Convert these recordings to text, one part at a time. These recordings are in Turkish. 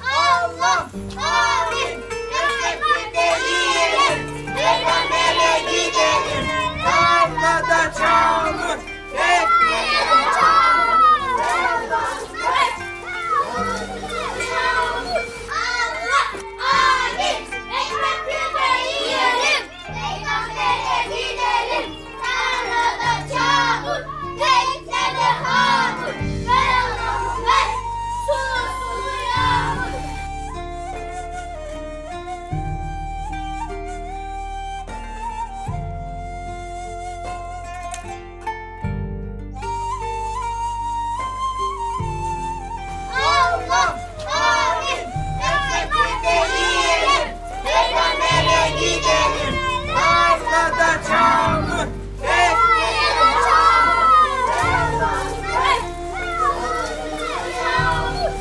Allah, amin. Teşekkür ederim. Peygamber'e gidelim. Tarlada çamur, ekmeğe çamur. Allah, amin. Ekmek yiyelim. Peygamber'e gidelim. Tarlada çamur, teknede hamur. Ver Allah'ım ver. Sulu sulu yağmur. Allah, amin. Ekmek yiyelim. Peygamber'e gidelim. Tarlada çamur, ekmeğe çamur. Ver Allah'ım ver. Yağmur.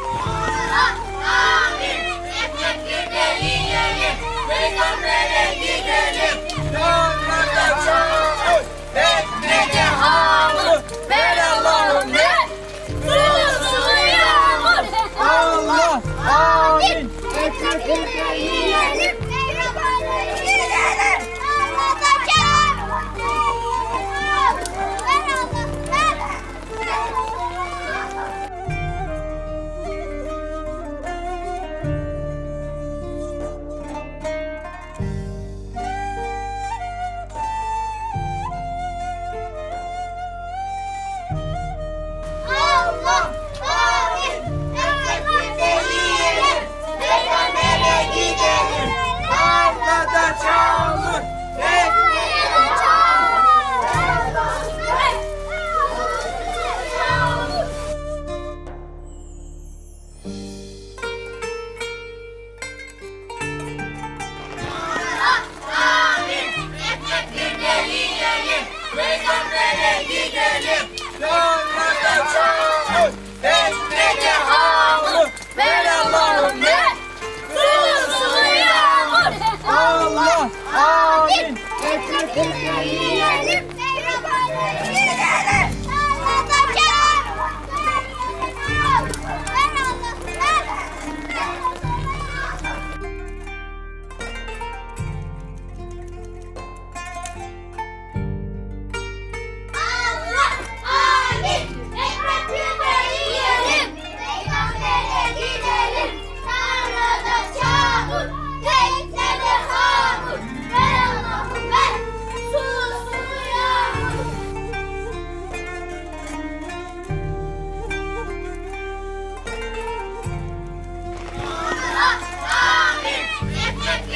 Allah, amin. Ekmek yiyelim. Peygamber'e gidelim. Tarlada çamur, ekmeğe hamur. Ver Allah'ım ver. Sulu sulu yağmur. Allah, amin. Ekmek yiyelim. Peygamber'e gidelim. Tarlada çamur. Ver Allah'ım ver. Allah, amin. Ekmek yiyelim. Peygamber'e gidelim. Tarlada çamur, ekmeğe çamur. Ver Allah'ım ver. Yağmur. Allah, amin. Ekmek yiyelim. Peygamber'e gidelim. Tarlada çamur, ekmeğe hamur. Ver Allah'ım ver. Sulu sulu yağmur. Allah, amin. Ekmek yiyelim. Peygamber'e gidelim. Tarlada çamur. Ver Allah'ım ver. Allah, amin. Ekmek yiyelim. Peygamber'e gidelim. Tarlada çamur, teknede hamur. Ver Allah'ım ver. Sulu sulu yağmur. Allah, amin. Ekmek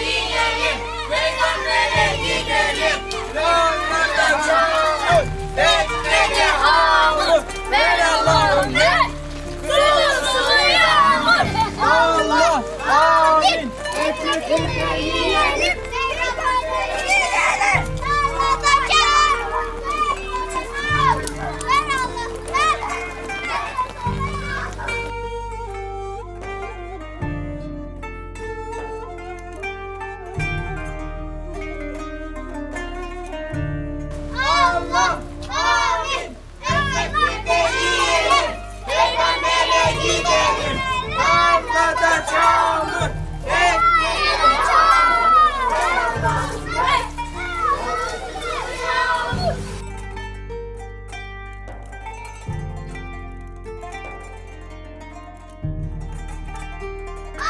yiyelim. Peygamber'e gidelim. Tarlada çamur, teknede hamur. Ver Allah'ım ver. Sulu sulu yağmur. Allah, amin. Ekmek yiyelim. Peygamber'e gidelim. Tarlada çamur. Ver Allah'ım ver. Allah, amin. Ekmek yiyelim. Peygamber'e gidelim. Tarlada çamur, ekmeğe çamur. Ver Allah'ım ver. Yağmur.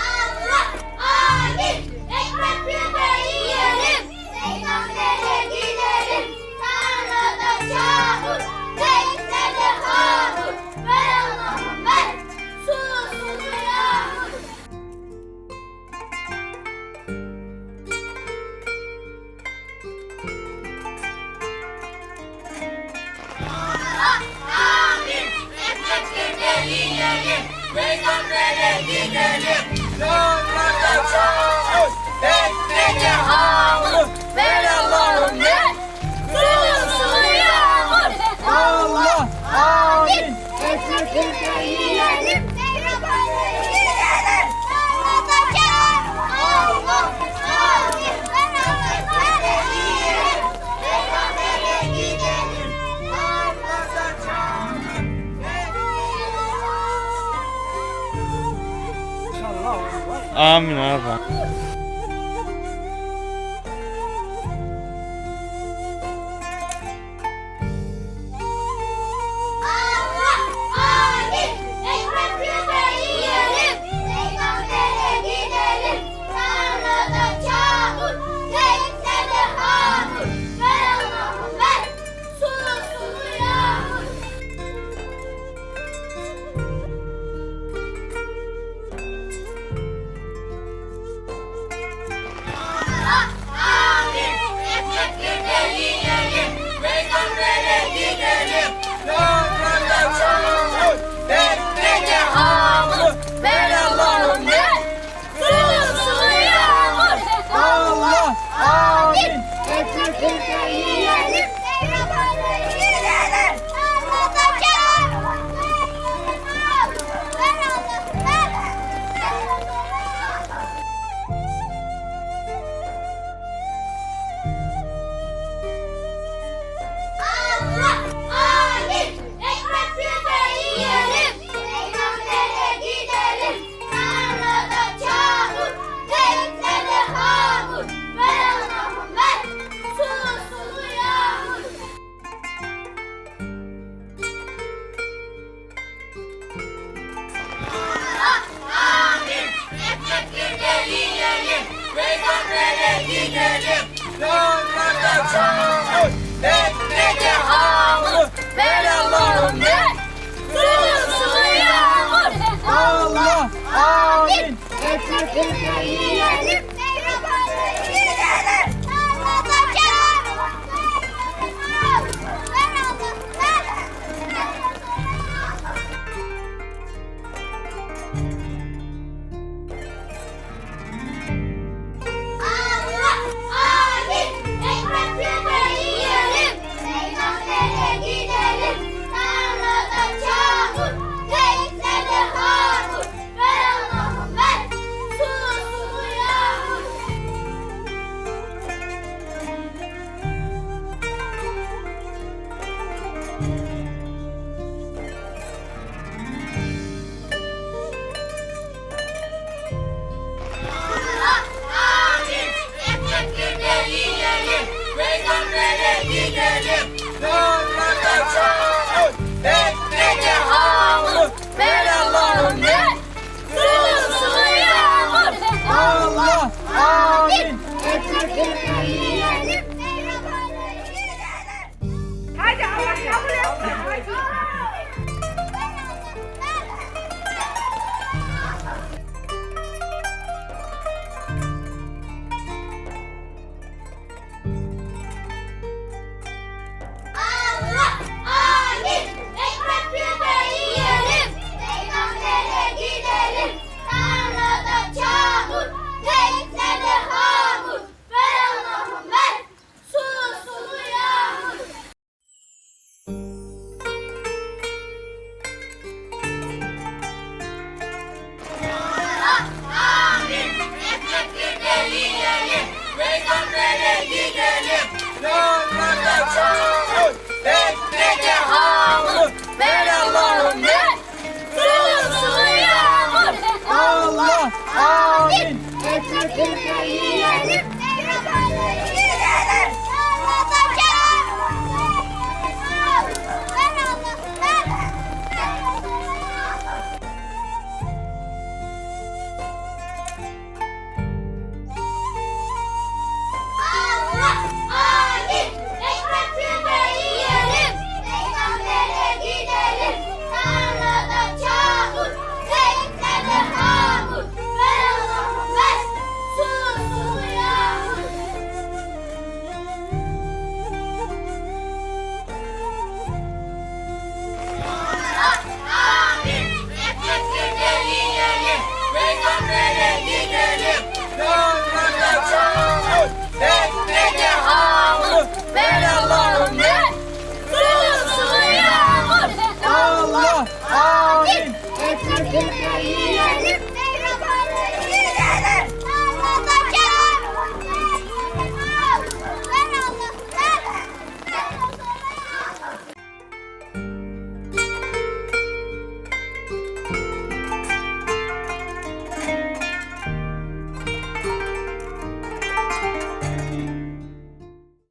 Allah, amin. Ekmek yiyelim. Peygamber'e gidelim. Tarlada çamur, teknede hamur. Ver Allah'ım ver. Sulu sulu yağmur. Allah, amin. Ekmek yiyelim. Peygamber'e gidelim. Tarlada çamur, teknede hamur. Ver Allah'ım ver. Sulu sulu yağmur. Allah, Amin abi.